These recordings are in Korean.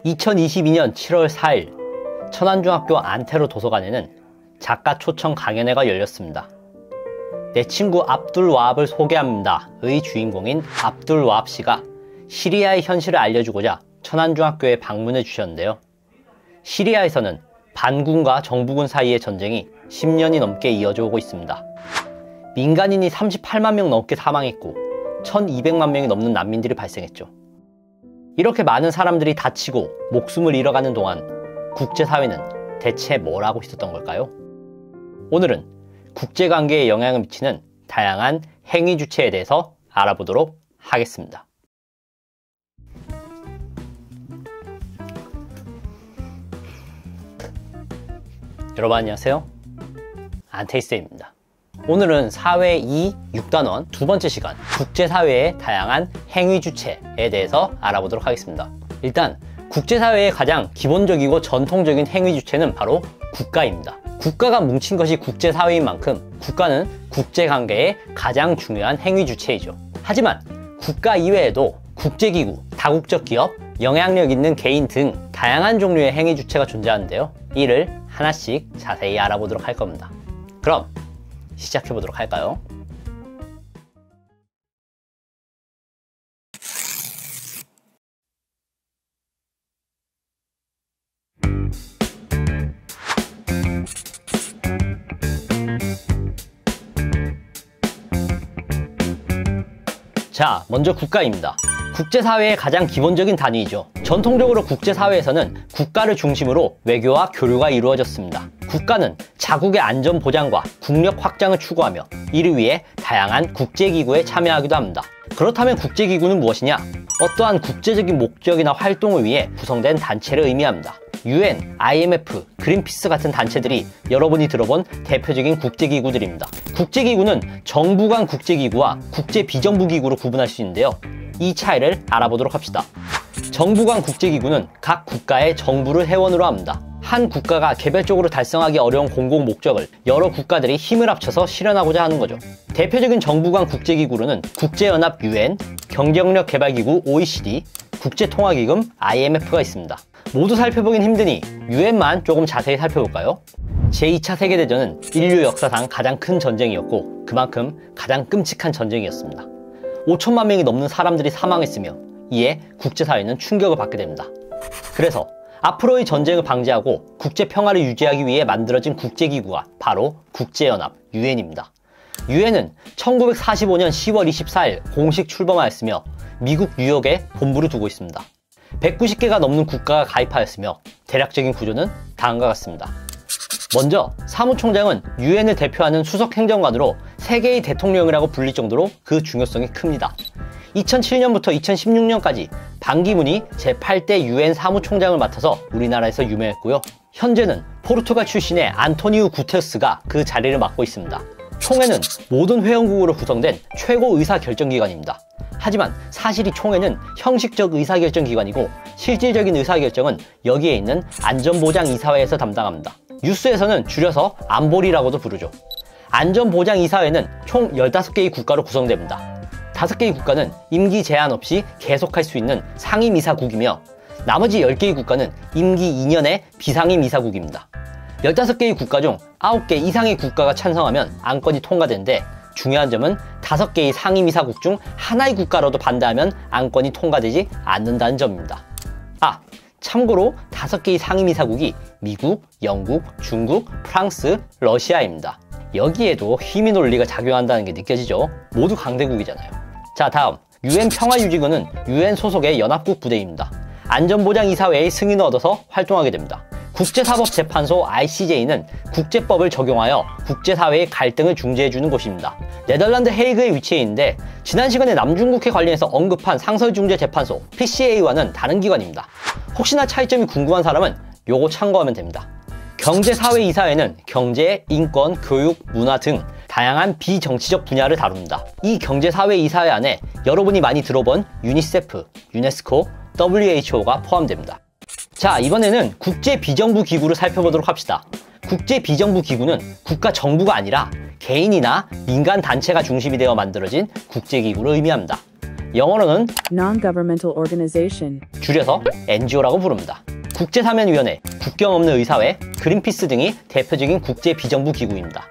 (2022년 7월 4일) 천안중학교 안테로 도서관에는 작가 초청 강연회가 열렸습니다. 내 친구 압둘 와합을 소개합니다의 주인공인 압둘 와합 씨가 시리아의 현실을 알려주고자 천안중학교에 방문해 주셨는데요. 시리아에서는 반군과 정부군 사이의 전쟁이 10년이 넘게 이어져 오고 있습니다. 민간인이 38만 명 넘게 사망했고 1200만 명이 넘는 난민들이 발생했죠. 이렇게 많은 사람들이 다치고 목숨을 잃어가는 동안 국제사회는 대체 뭘 하고 있었던 걸까요? 오늘은 국제관계에 영향을 미치는 다양한 행위 주체에 대해서 알아보도록 하겠습니다. 여러분 안녕하세요. 안테이스입니다. 오늘은 사회 2 6단원 두 번째 시간 국제사회의 다양한 행위 주체에 대해서 알아보도록 하겠습니다. 일단 국제사회의 가장 기본적이고 전통적인 행위 주체는 바로 국가입니다. 국가가 뭉친 것이 국제사회인 만큼 국가는 국제관계의 가장 중요한 행위 주체이죠. 하지만 국가 이외에도 국제기구, 다국적 기업, 영향력 있는 개인 등 다양한 종류의 행위 주체가 존재하는데요. 이를 하나씩 자세히 알아보도록 할 겁니다. 그럼 시작해보도록 할까요? 자, 먼저 국가입니다. 국제사회의 가장 기본적인 단위이죠. 전통적으로 국제사회에서는 국가를 중심으로 외교와 교류가 이루어졌습니다. 국가는 자국의 안전 보장과 국력 확장을 추구하며 이를 위해 다양한 국제기구에 참여하기도 합니다. 그렇다면 국제기구는 무엇이냐? 어떠한 국제적인 목적이나 활동을 위해 구성된 단체를 의미합니다. UN, IMF, 그린피스 같은 단체들이 여러분이 들어본 대표적인 국제기구들입니다. 국제기구는 정부 간 국제기구와 국제비정부기구로 구분할 수 있는데요. 이 차이를 알아보도록 합시다. 정부 간 국제기구는 각 국가의 정부를 회원으로 합니다. 한 국가가 개별적으로 달성하기 어려운 공공 목적을 여러 국가들이 힘을 합쳐서 실현하고자 하는 거죠. 대표적인 정부 간 국제기구로는 국제연합 UN, 경제협력개발기구 OECD, 국제통화기금 IMF가 있습니다. 모두 살펴보긴 힘드니 UN만 조금 자세히 살펴볼까요? 제2차 세계대전은 인류 역사상 가장 큰 전쟁이었고 그만큼 가장 끔찍한 전쟁이었습니다. 5천만 명이 넘는 사람들이 사망했으며 이에 국제사회는 충격을 받게 됩니다. 그래서 앞으로의 전쟁을 방지하고 국제평화를 유지하기 위해 만들어진 국제기구가 바로 국제연합 UN입니다. UN은 1945년 10월 24일 공식 출범하였으며 미국 뉴욕에 본부를 두고 있습니다. 190개가 넘는 국가가 가입하였으며 대략적인 구조는 다음과 같습니다. 먼저 사무총장은 UN을 대표하는 수석행정관으로 세계의 대통령이라고 불릴 정도로 그 중요성이 큽니다. 2007년부터 2016년까지 반기문이 제8대 UN 사무총장을 맡아서 우리나라에서 유명했고요. 현재는 포르투갈 출신의 안토니우 구테르스가 그 자리를 맡고 있습니다. 총회는 모든 회원국으로 구성된 최고 의사결정기관입니다. 하지만 사실 이 총회는 형식적 의사결정기관이고 실질적인 의사결정은 여기에 있는 안전보장이사회에서 담당합니다. 뉴스에서는 줄여서 안보리라고도 부르죠. 안전보장이사회는 총 15개의 국가로 구성됩니다. 5개의 국가는 임기 제한 없이 계속할 수 있는 상임이사국이며 나머지 10개의 국가는 임기 2년의 비상임이사국입니다. 15개의 국가 중 9개 이상의 국가가 찬성하면 안건이 통과되는데 중요한 점은 5개의 상임이사국 중 하나의 국가라도 반대하면 안건이 통과되지 않는다는 점입니다. 참고로 5개의 상임이사국이 미국, 영국, 중국, 프랑스, 러시아입니다. 여기에도 힘의 논리가 작용한다는 게 느껴지죠? 모두 강대국이잖아요. 자, 다음 UN 평화유지군은 UN 소속의 연합국 부대입니다. 안전보장이사회의 승인을 얻어서 활동하게 됩니다. 국제사법재판소 ICJ는 국제법을 적용하여 국제사회의 갈등을 중재해주는 곳입니다. 네덜란드 헤이그에 위치해 있는데 지난 시간에 남중국해 관련해서 언급한 상설중재재판소 PCA와는 다른 기관입니다. 혹시나 차이점이 궁금한 사람은 요거 참고하면 됩니다. 경제사회이사회는 경제, 인권, 교육, 문화 등 다양한 비정치적 분야를 다룹니다. 이 경제사회이사회 안에 여러분이 많이 들어본 유니세프, 유네스코, WHO가 포함됩니다. 자, 이번에는 국제비정부기구를 살펴보도록 합시다. 국제비정부기구는 국가 정부가 아니라 개인이나 민간 단체가 중심이 되어 만들어진 국제기구를 의미합니다. 영어로는 Non-governmental organization. 줄여서 NGO라고 부릅니다. 국제사면위원회, 국경 없는 의사회, 그린피스 등이 대표적인 국제 비정부 기구입니다.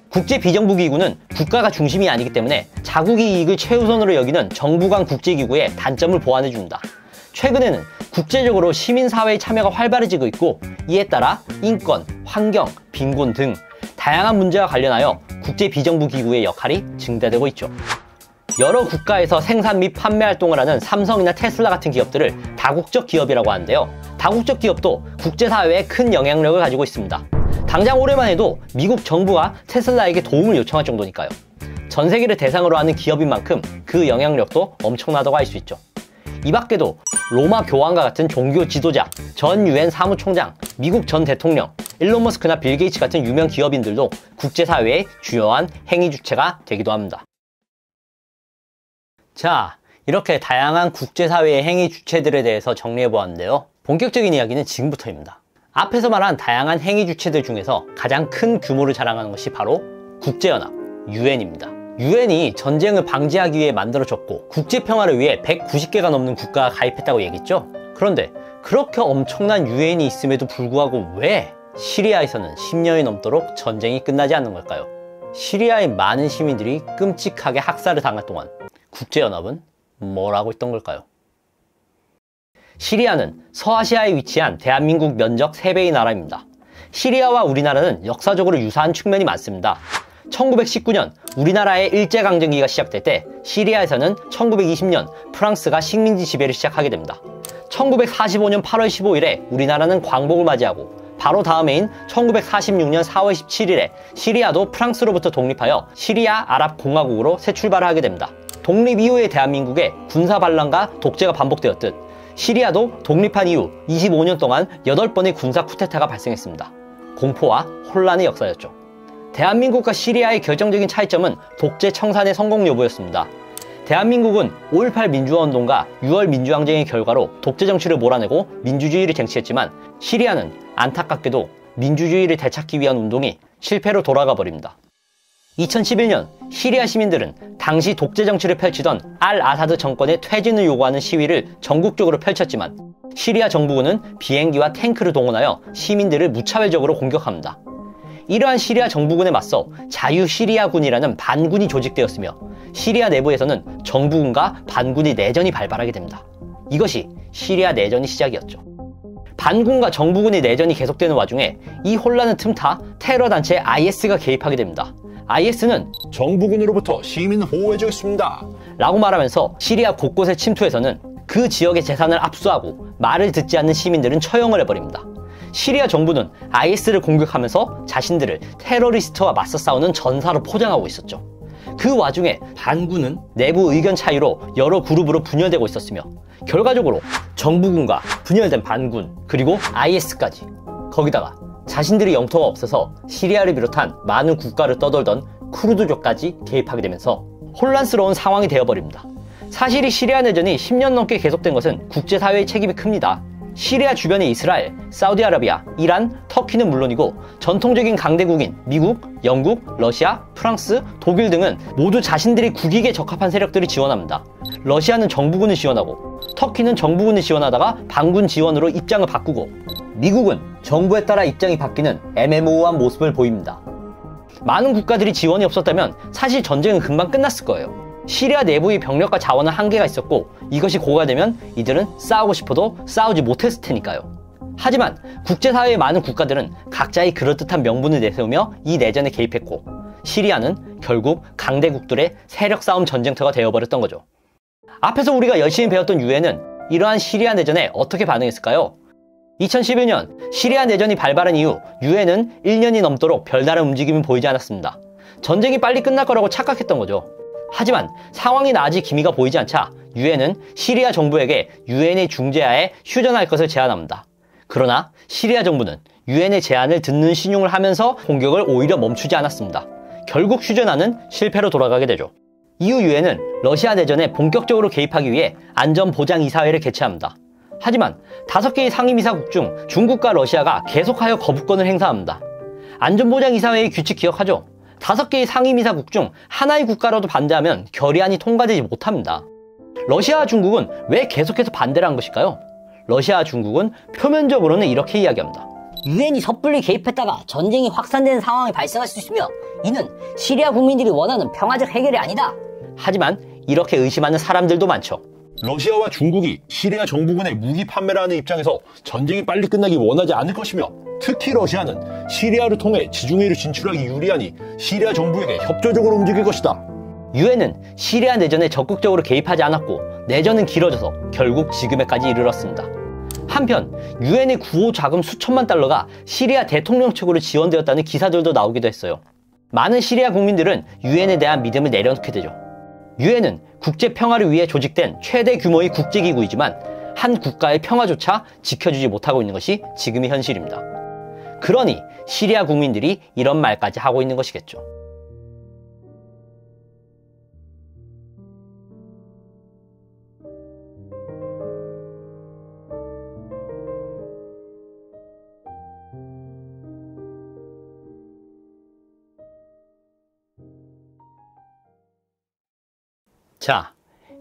국제 비정부 기구는 국가가 중심이 아니기 때문에 자국의 이익을 최우선으로 여기는 정부 간 국제기구의 단점을 보완해 줍니다. 최근에는 국제적으로 시민사회의 참여가 활발해지고 있고, 이에 따라 인권, 환경, 빈곤 등 다양한 문제와 관련하여 국제 비정부 기구의 역할이 증대되고 있죠. 여러 국가에서 생산 및 판매 활동을 하는 삼성이나 테슬라 같은 기업들을 다국적 기업이라고 하는데요. 다국적 기업도 국제사회에 큰 영향력을 가지고 있습니다. 당장 올해만 해도 미국 정부가 테슬라에게 도움을 요청할 정도니까요. 전 세계를 대상으로 하는 기업인 만큼 그 영향력도 엄청나다고 할 수 있죠. 이 밖에도 로마 교황과 같은 종교 지도자, 전 유엔 사무총장, 미국 전 대통령, 일론 머스크나 빌 게이츠 같은 유명 기업인들도 국제사회의 주요한 행위 주체가 되기도 합니다. 자, 이렇게 다양한 국제사회의 행위 주체들에 대해서 정리해보았는데요. 본격적인 이야기는 지금부터입니다. 앞에서 말한 다양한 행위 주체들 중에서 가장 큰 규모를 자랑하는 것이 바로 국제연합, 유엔입니다. 유엔이 전쟁을 방지하기 위해 만들어졌고 국제평화를 위해 190개가 넘는 국가가 가입했다고 얘기했죠. 그런데 그렇게 엄청난 유엔이 있음에도 불구하고 왜 시리아에서는 10년이 넘도록 전쟁이 끝나지 않는 걸까요? 시리아의 많은 시민들이 끔찍하게 학살을 당할 동안 국제연합은 뭘 하고 있던 걸까요? 시리아는 서아시아에 위치한 대한민국 면적 3배의 나라입니다. 시리아와 우리나라는 역사적으로 유사한 측면이 많습니다. 1919년 우리나라의 일제강점기가 시작될 때 시리아에서는 1920년 프랑스가 식민지 지배를 시작하게 됩니다. 1945년 8월 15일에 우리나라는 광복을 맞이하고 바로 다음 해인 1946년 4월 17일에 시리아도 프랑스로부터 독립하여 시리아 아랍공화국으로 새 출발을 하게 됩니다. 독립 이후의 대한민국에 군사 반란과 독재가 반복되었듯 시리아도 독립한 이후 25년 동안 8번의 군사 쿠데타가 발생했습니다. 공포와 혼란의 역사였죠. 대한민국과 시리아의 결정적인 차이점은 독재 청산의 성공 여부였습니다. 대한민국은 5.18 민주화운동과 6월 민주항쟁의 결과로 독재 정치를 몰아내고 민주주의를 쟁취했지만 시리아는 안타깝게도 민주주의를 되찾기 위한 운동이 실패로 돌아가 버립니다. 2011년 시리아 시민들은 당시 독재 정치를 펼치던 알 아사드 정권의 퇴진을 요구하는 시위를 전국적으로 펼쳤지만 시리아 정부군은 비행기와 탱크를 동원하여 시민들을 무차별적으로 공격합니다. 이러한 시리아 정부군에 맞서 자유시리아군이라는 반군이 조직되었으며 시리아 내부에서는 정부군과 반군이 내전이 발발하게 됩니다. 이것이 시리아 내전의 시작이었죠. 반군과 정부군의 내전이 계속되는 와중에 이 혼란을 틈타 테러단체 IS가 개입하게 됩니다. IS는 정부군으로부터 시민 보호해주겠습니다 라고 말하면서 시리아 곳곳에 침투해서는 그 지역의 재산을 압수하고 말을 듣지 않는 시민들은 처형을 해버립니다. 시리아 정부는 IS를 공격하면서 자신들을 테러리스트와 맞서 싸우는 전사로 포장하고 있었죠. 그 와중에 반군은 내부 의견 차이로 여러 그룹으로 분열되고 있었으며 결과적으로 정부군과 분열된 반군 그리고 IS까지 거기다가 자신들의 영토가 없어서 시리아를 비롯한 많은 국가를 떠돌던 쿠르드족까지 개입하게 되면서 혼란스러운 상황이 되어버립니다. 사실 이 시리아 내전이 10년 넘게 계속된 것은 국제사회의 책임이 큽니다. 시리아 주변의 이스라엘, 사우디아라비아, 이란, 터키는 물론이고 전통적인 강대국인 미국, 영국, 러시아, 프랑스, 독일 등은 모두 자신들이 국익에 적합한 세력들을 지원합니다. 러시아는 정부군을 지원하고 터키는 정부군을 지원하다가 반군 지원으로 입장을 바꾸고 미국은 정부에 따라 입장이 바뀌는 애매모호한 모습을 보입니다. 많은 국가들이 지원이 없었다면 사실 전쟁은 금방 끝났을 거예요. 시리아 내부의 병력과 자원은 한계가 있었고 이것이 고갈되면 이들은 싸우고 싶어도 싸우지 못했을 테니까요. 하지만 국제사회의 많은 국가들은 각자의 그럴듯한 명분을 내세우며 이 내전에 개입했고 시리아는 결국 강대국들의 세력 싸움 전쟁터가 되어버렸던 거죠. 앞에서 우리가 열심히 배웠던 유엔은 이러한 시리아 내전에 어떻게 반응했을까요? 2011년 시리아 내전이 발발한 이후 유엔은 1년이 넘도록 별다른 움직임이 보이지 않았습니다. 전쟁이 빨리 끝날 거라고 착각했던 거죠. 하지만 상황이 나아질 기미가 보이지 않자 유엔은 시리아 정부에게 유엔의 중재하에 휴전할 것을 제안합니다. 그러나 시리아 정부는 유엔의 제안을 듣는 신용을 하면서 공격을 오히려 멈추지 않았습니다. 결국 휴전하는 실패로 돌아가게 되죠. 이후 유엔은 러시아 내전에 본격적으로 개입하기 위해 안전보장이사회를 개최합니다. 하지만 5개의 상임이사국 중 중국과 러시아가 계속하여 거부권을 행사합니다. 안전보장이사회의 규칙 기억하죠? 5개의 상임이사국 중 하나의 국가라도 반대하면 결의안이 통과되지 못합니다. 러시아와 중국은 왜 계속해서 반대를 한 것일까요? 러시아와 중국은 표면적으로는 이렇게 이야기합니다. 유엔이 섣불리 개입했다가 전쟁이 확산되는 상황이 발생할 수 있으며 이는 시리아 국민들이 원하는 평화적 해결이 아니다. 하지만 이렇게 의심하는 사람들도 많죠. 러시아와 중국이 시리아 정부군에 무기 판매를 하는 입장에서 전쟁이 빨리 끝나기 원하지 않을 것이며 특히 러시아는 시리아를 통해 지중해를 진출하기 유리하니 시리아 정부에게 협조적으로 움직일 것이다. 유엔은 시리아 내전에 적극적으로 개입하지 않았고 내전은 길어져서 결국 지금에까지 이르렀습니다. 한편 유엔의 구호 자금 수천만 달러가 시리아 대통령 측으로 지원되었다는 기사들도 나오기도 했어요. 많은 시리아 국민들은 유엔에 대한 믿음을 내려놓게 되죠. 유엔은 국제 평화를 위해 조직된 최대 규모의 국제기구이지만 한 국가의 평화조차 지켜주지 못하고 있는 것이 지금의 현실입니다. 그러니 시리아 국민들이 이런 말까지 하고 있는 것이겠죠. 자,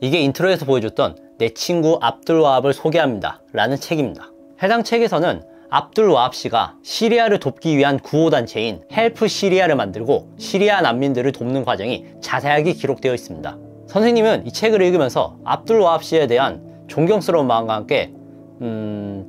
이게 인트로에서 보여줬던 내 친구 압둘와합을 소개합니다 라는 책입니다. 해당 책에서는 압둘와합 씨가 시리아를 돕기 위한 구호단체인 헬프 시리아를 만들고 시리아 난민들을 돕는 과정이 자세하게 기록되어 있습니다. 선생님은 이 책을 읽으면서 압둘와합 씨에 대한 존경스러운 마음과 함께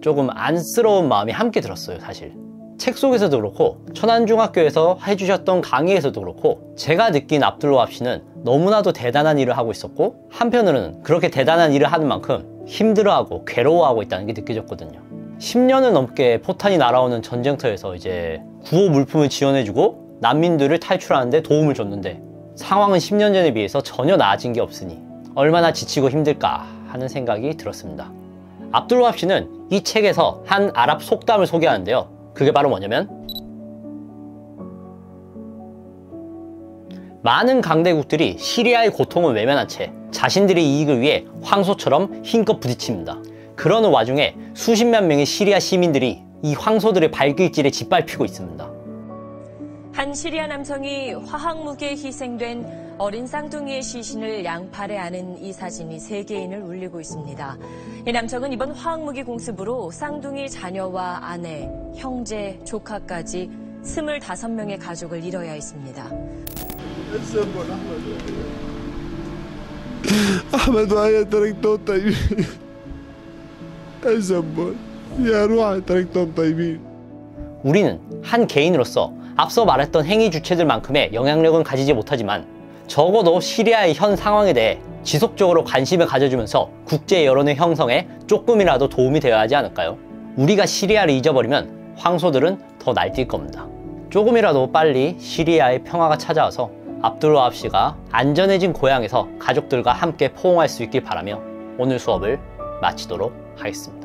조금 안쓰러운 마음이 함께 들었어요. 사실 책 속에서도 그렇고 천안중학교에서 해주셨던 강의에서도 그렇고 제가 느낀 압둘와합 씨는 너무나도 대단한 일을 하고 있었고 한편으로는 그렇게 대단한 일을 하는 만큼 힘들어하고 괴로워하고 있다는 게 느껴졌거든요. 10년을 넘게 포탄이 날아오는 전쟁터에서 이제 구호 물품을 지원해주고 난민들을 탈출하는데 도움을 줬는데 상황은 10년 전에 비해서 전혀 나아진 게 없으니 얼마나 지치고 힘들까 하는 생각이 들었습니다. 압둘와합 씨는 이 책에서 한 아랍 속담을 소개하는데요. 그게 바로 뭐냐면 많은 강대국들이 시리아의 고통을 외면한 채 자신들의 이익을 위해 황소처럼 힘껏 부딪힙니다. 그러는 와중에 수십만 명의 시리아 시민들이 이 황소들의 발길질에 짓밟히고 있습니다. 한 시리아 남성이 화학무기에 희생된 어린 쌍둥이의 시신을 양팔에 안은 이 사진이 세계인을 울리고 있습니다. 이 남성은 이번 화학무기 공습으로 쌍둥이 자녀와 아내, 형제, 조카까지 25명의 가족을 잃어야 했습니다. أحمد وهي تركتهم طيبين أزمون يا روحي تركتهم طيبين. 우리는 한 개인으로서 앞서 말했던 행위 주체들만큼의 영향력은 가지지 못하지만 적어도 시리아의 현 상황에 대해 지속적으로 관심을 가져주면서 국제 여론의 형성에 조금이라도 도움이 되어야 하지 않을까요? 우리가 시리아를 잊어버리면 황소들은 더 날뛸 겁니다. 조금이라도 빨리 시리아의 평화가 찾아와서 압둘와합 씨가 안전해진 고향에서 가족들과 함께 포옹할 수 있길 바라며 오늘 수업을 마치도록 하겠습니다.